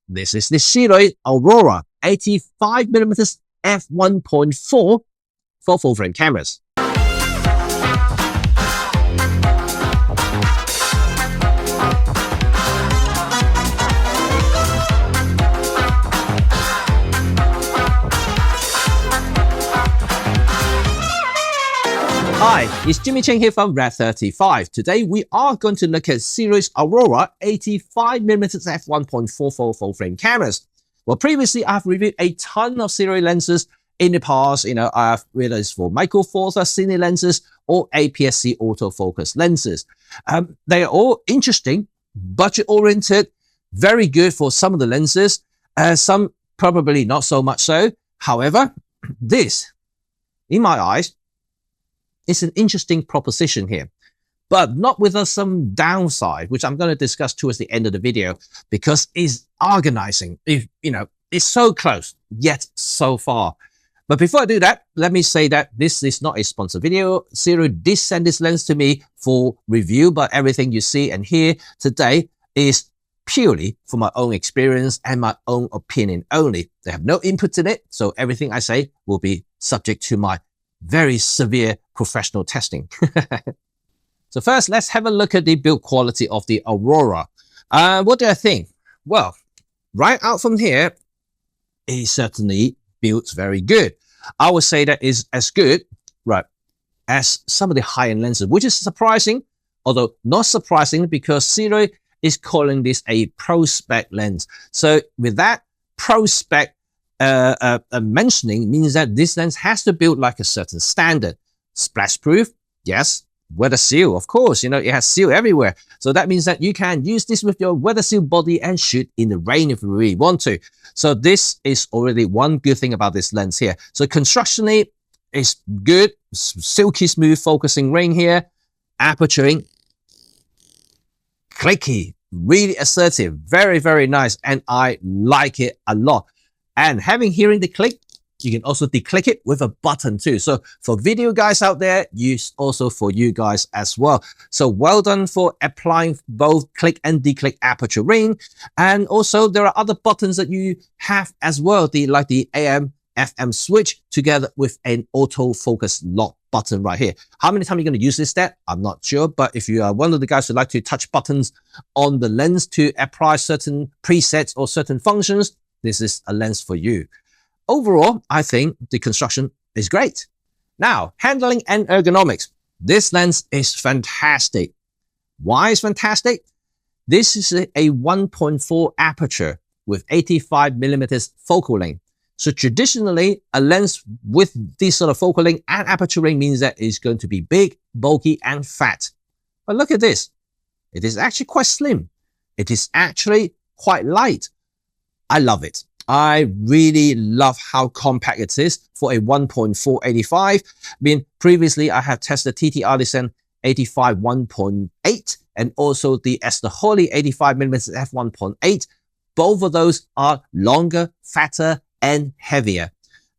This is the Sirui Aurora 85mm f1.4 for full-frame cameras. Hi, it's Cheng here from RED35. Today we are going to look at Sirui's Aurora 85mm f1.4 full-frame cameras. Well, previously I've reviewed a ton of Sirui lenses in the past. Whether it's for micro four thirds cine lenses or APS-C autofocus lenses. They are all interesting, budget-oriented, very good for some of the lenses. Some probably not so much so. However, this, in my eyes, it's an interesting proposition here, but not without some downside, which I'm going to discuss towards the end of the video, because it's agonizing. It's so close, yet so far. But before I do that, let me say that this is not a sponsored video. Sirui did send this lens to me for review, but everything you see and hear today is purely for my own experience and my own opinion only. They have no input in it, so everything I say will be subject to my very severe professional testing. So first, let's have a look at the build quality of the Aurora. What do I think? Well, right out from here, it certainly builds very good. I would say that is as good, right, as some of the high-end lenses, which is surprising, although not surprising because Sirui is calling this a pro spec lens. So with that pro spec mentioning means that this lens has to build like a certain standard. Splash proof, yes. Weather seal, of course, it has seal everywhere. So that means that you can use this with your weather seal body and shoot in the rain if you really want to. So this is already one good thing about this lens here. So constructionally, it's good, silky smooth focusing ring here, aperturing, clicky, really assertive, very, very nice. And I like it a lot. And hearing the click, you can also declick it with a button too. So for video guys out there, also for you guys as well. So well done for applying both click and declick aperture ring. And also there are other buttons that you have as well, like the AM, FM switch together with an autofocus lock button right here. How many times you're going to use this stat? I'm not sure, but if you are one of the guys who like to touch buttons on the lens to apply certain presets or certain functions, this is a lens for you. Overall, I think the construction is great. Now, handling and ergonomics. This lens is fantastic. Why is fantastic? This is a 1.4 aperture with 85mm focal length. So traditionally, a lens with this sort of focal length and aperture ring means that it's going to be big, bulky, and fat. But look at this. It is actually quite slim. It is actually quite light. I love it. I really love how compact it is for a 1.4 85. Previously I have tested TT Artisan 85 1.8 and also the Esther Hawley 85mm f1.8. Both of those are longer, fatter, and heavier.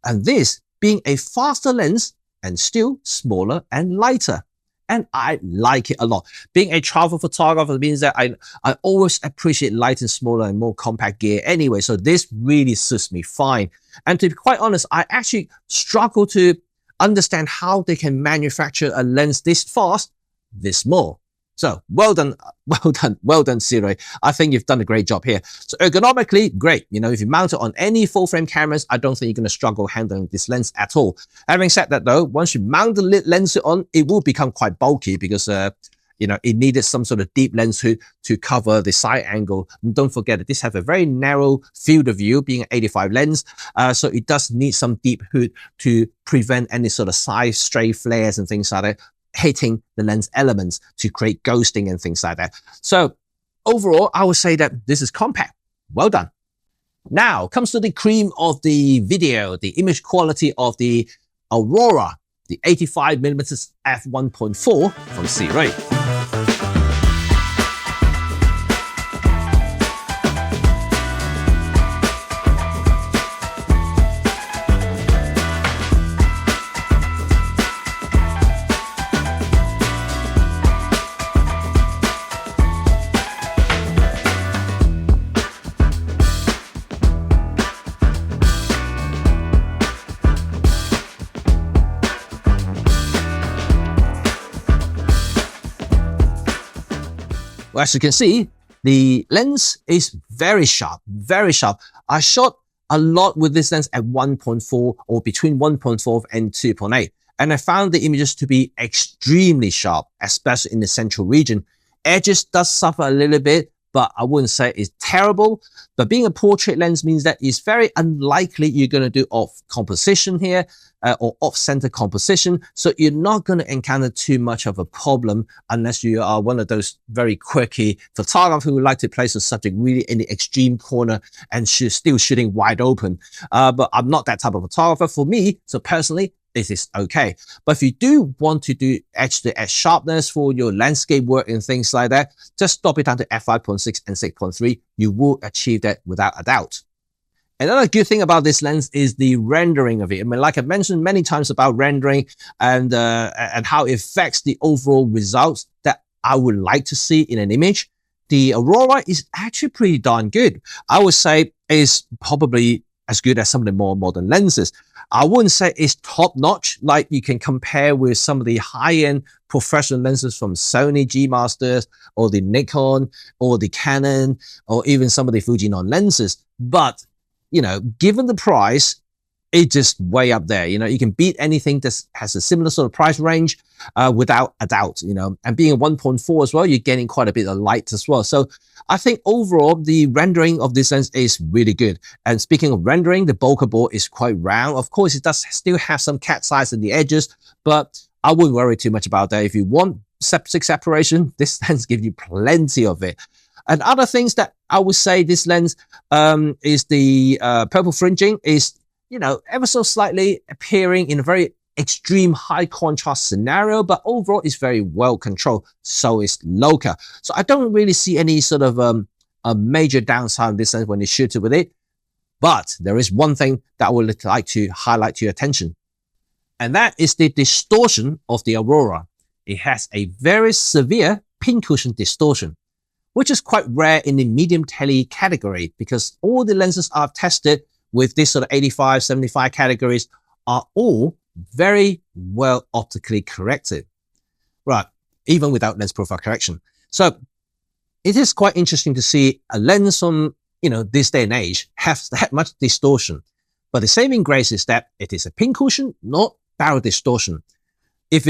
And this being a faster lens and still smaller and lighter. And I like it a lot. Being a travel photographer means that I always appreciate light and smaller and more compact gear anyway. So this really suits me fine. And to be quite honest, I actually struggle to understand how they can manufacture a lens this fast, this small. So well done, Sirui. I think you've done a great job here. So ergonomically, great. If you mount it on any full frame cameras, I don't think you're going to struggle handling this lens at all. Having said that though, once you mount the lens on, it will become quite bulky because, it needed some sort of deep lens hood to cover the side angle. And don't forget that this has a very narrow field of view being an 85 lens. So it does need some deep hood to prevent any sort of side stray flares and things like that hitting the lens elements to create ghosting and things like that. So overall, I would say that this is compact. Well done. Now comes to the cream of the video, the image quality of the Aurora, the 85mm f1.4 from Sirui. Well, as you can see, the lens is very sharp, very sharp. I shot a lot with this lens at 1.4 or between 1.4 and 2.8. And I found the images to be extremely sharp, especially in the central region. Edges does suffer a little bit, but I wouldn't say it's terrible. But being a portrait lens means that it's very unlikely you're going to do off composition here or off-center composition. So you're not going to encounter too much of a problem unless you are one of those very quirky photographers who would like to place a subject really in the extreme corner and still shooting wide open. But I'm not that type of photographer. For me, so personally, this is okay. But if you do want to do edge-to-edge sharpness for your landscape work and things like that, just stop it down to f5.6 and 6.3. You will achieve that without a doubt. Another good thing about this lens is the rendering of it. I mean, like I mentioned many times about rendering and how it affects the overall results that I would like to see in an image. The Aurora is actually pretty darn good. I would say it's probably as good as some of the more modern lenses. I wouldn't say it's top-notch, like you can compare with some of the high-end professional lenses from Sony G Masters or the Nikon or the Canon or even some of the Fujinon lenses. But, you know, given the price, it's just way up there. You know, you can beat anything that has a similar sort of price range without a doubt, you know. And being a 1.4 as well, you're getting quite a bit of light as well. So I think overall, the rendering of this lens is really good. And speaking of rendering, the bokeh bore is quite round. Of course, it does still have some cat's eyes in the edges, but I wouldn't worry too much about that. If you want septic separation, this lens gives you plenty of it. And other things that I would say this lens is the purple fringing is, you know, ever so slightly appearing in a very extreme high contrast scenario, but overall it's very well controlled. So is Loka. So I don't really see any sort of a major downside of this lens when you shoot it with it. But there is one thing that I would like to highlight to your attention, and that is the distortion of the Aurora. It has a very severe pincushion distortion, which is quite rare in the medium tele category because all the lenses I've tested with this sort of 85, 75 categories are all very well optically corrected, right? Even without lens profile correction. So it is quite interesting to see a lens from, you know, this day and age have that much distortion. But the saving grace is that it is a pincushion, not barrel distortion. If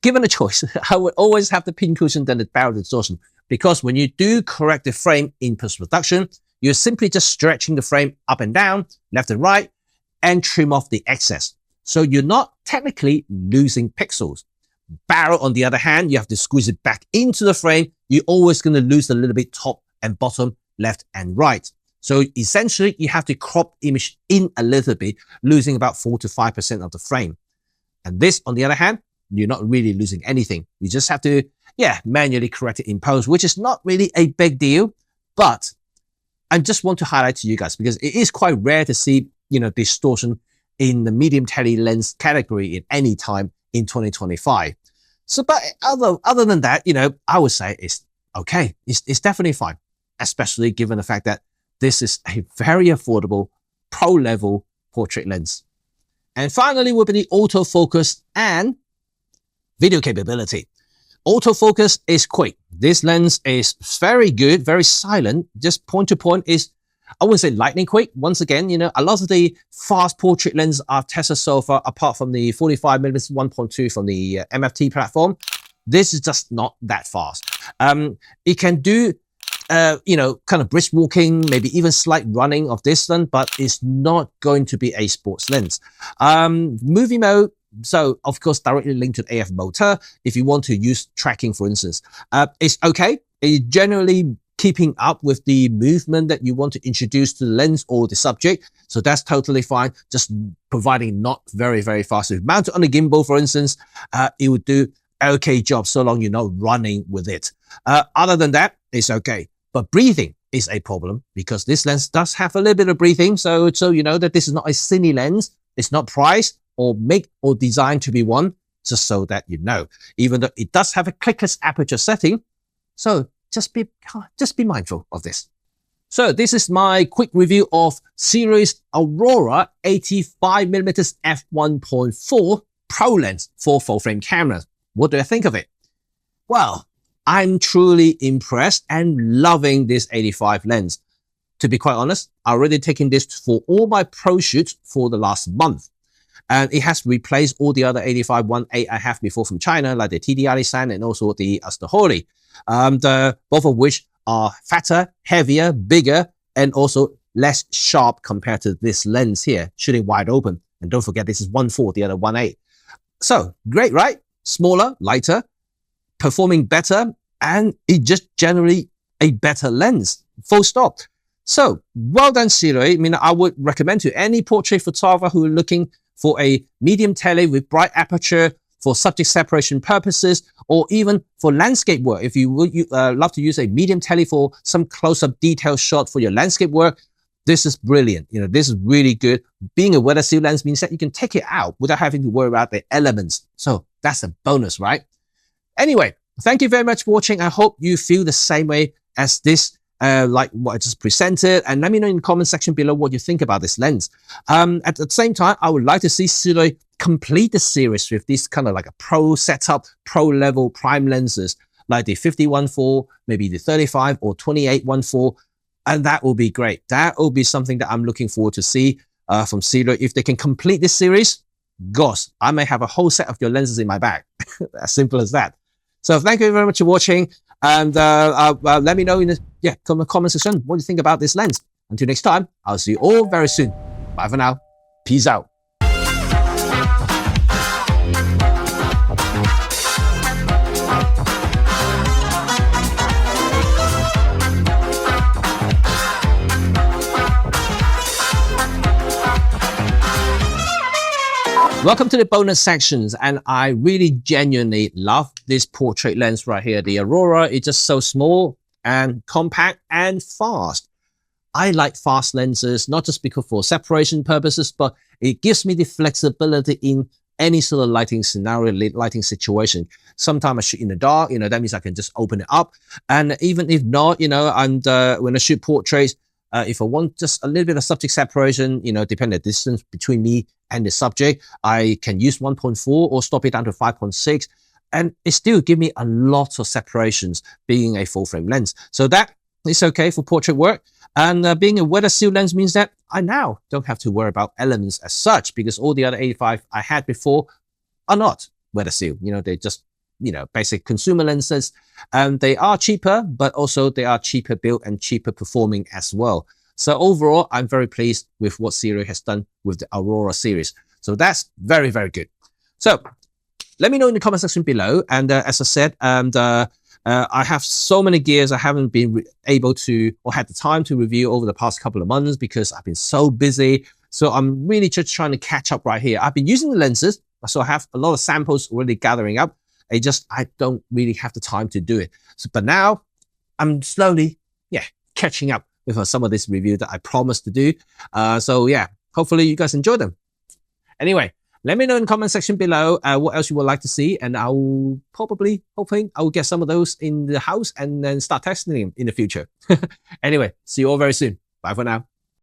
given a choice, I would always have the pincushion than the barrel distortion, because when you do correct the frame in post-production, you're simply just stretching the frame up and down, left and right, and trim off the excess. So you're not technically losing pixels. Barrel, on the other hand, you have to squeeze it back into the frame. You're always going to lose a little bit top and bottom, left and right. So essentially, you have to crop the image in a little bit, losing about 4 to 5% of the frame. And this, on the other hand, you're not really losing anything. You just have to, manually correct it in post, which is not really a big deal, but I just want to highlight to you guys because it is quite rare to see, you know, distortion in the medium tele lens category in any time in 2025. So, but other than that, you know, I would say it's okay. It's definitely fine, especially given the fact that this is a very affordable pro level portrait lens. And finally, will be the autofocus and video capability. Autofocus is quick. This lens is very good, very silent. Just point to point is, I wouldn't say lightning quick. Once again, you know, a lot of the fast portrait lenses I've tested so far, apart from the 45mm 1.2 from the MFT platform, this is just not that fast. It can do, you know, kind of brisk walking, maybe even slight running of this one, but it's not going to be a sports lens. Movie mode, so of course directly linked to the AF motor if you want to use tracking, for instance. It's okay. It's generally keeping up with the movement that you want to introduce to the lens or the subject. So that's totally fine. Just providing not very, very fast. If mounted on a gimbal, for instance, it would do an okay job so long you're not running with it. Other than that, it's okay. But breathing is a problem because this lens does have a little bit of breathing. So you know that this is not a cine lens. It's not priced or made or designed to be one, just so that you know. Even though it does have a clickless aperture setting. So just be mindful of this. So this is my quick review of Sirui's Aurora 85mm f1.4 Pro lens for full frame cameras. What do I think of it? Well, I'm truly impressed and loving this 85 lens. To be quite honest, I've already taken this for all my pro shoots for the last month. And it has replaced all the other 85 1.8 I have before from China, like the TD Alisan and also the Astaholi, both of which are fatter, heavier, bigger, and also less sharp compared to this lens here, shooting wide open. And don't forget, this is 1.4, the other 1.8. So great, right? Smaller, lighter, performing better, and it just generally a better lens, full stop. So well done, Sirui. I mean, I would recommend to any portrait photographer who are looking for a medium tele with bright aperture for subject separation purposes, or even for landscape work. If you would love to use a medium tele for some close-up detail shot for your landscape work, this is brilliant. You know, this is really good. Being a weather seal lens means that you can take it out without having to worry about the elements. So that's a bonus, right? Anyway, thank you very much for watching. I hope you feel the same way as this, like what I just presented, and let me know in the comment section below what you think about this lens. At the same time, I would like to see Sirui complete the series with this kind of like a pro setup, pro level prime lenses, like the 50-1.4, maybe the 35 or 28-1.4, and that will be great. That will be something that I'm looking forward to see from Sirui. If they can complete this series, gosh, I may have a whole set of your lenses in my bag. As simple as that. So thank you very much for watching, and let me know in the comment section what you think about this lens. Until next time, I'll see you all very soon. Bye for now. Peace out. Welcome to the bonus sections, and I really genuinely love this portrait lens right here. The Aurora is just so small and compact and fast. I like fast lenses, not just because for separation purposes, but it gives me the flexibility in any sort of lighting scenario, lighting situation. Sometimes I shoot in the dark, that means I can just open it up. And even if not, and when I shoot portraits, if I want just a little bit of subject separation, depending on the distance between me and the subject, I can use 1.4 or stop it down to 5.6. And it still give me a lot of separations being a full frame lens. So that is okay for portrait work. And being a weather seal lens means that I now don't have to worry about elements as such, because all the other 85 I had before are not weather seal. They're just, basic consumer lenses. And they are cheaper, but also they are cheaper built and cheaper performing as well. So overall, I'm very pleased with what Sirui has done with the Aurora series. So that's very, very good. So let me know in the comment section below. And as I said, I have so many gears I haven't been able to or had the time to review over the past couple of months because I've been so busy. So I'm really just trying to catch up right here. I've been using the lenses, so I have a lot of samples already gathering up. I don't really have the time to do it. So, but now I'm slowly, catching up with some of this review that I promised to do. So yeah, hopefully you guys enjoy them. Anyway, let me know in the comment section below what else you would like to see, and I'll probably hoping I will get some of those in the house and then start testing them in the future. Anyway, see you all very soon. Bye for now.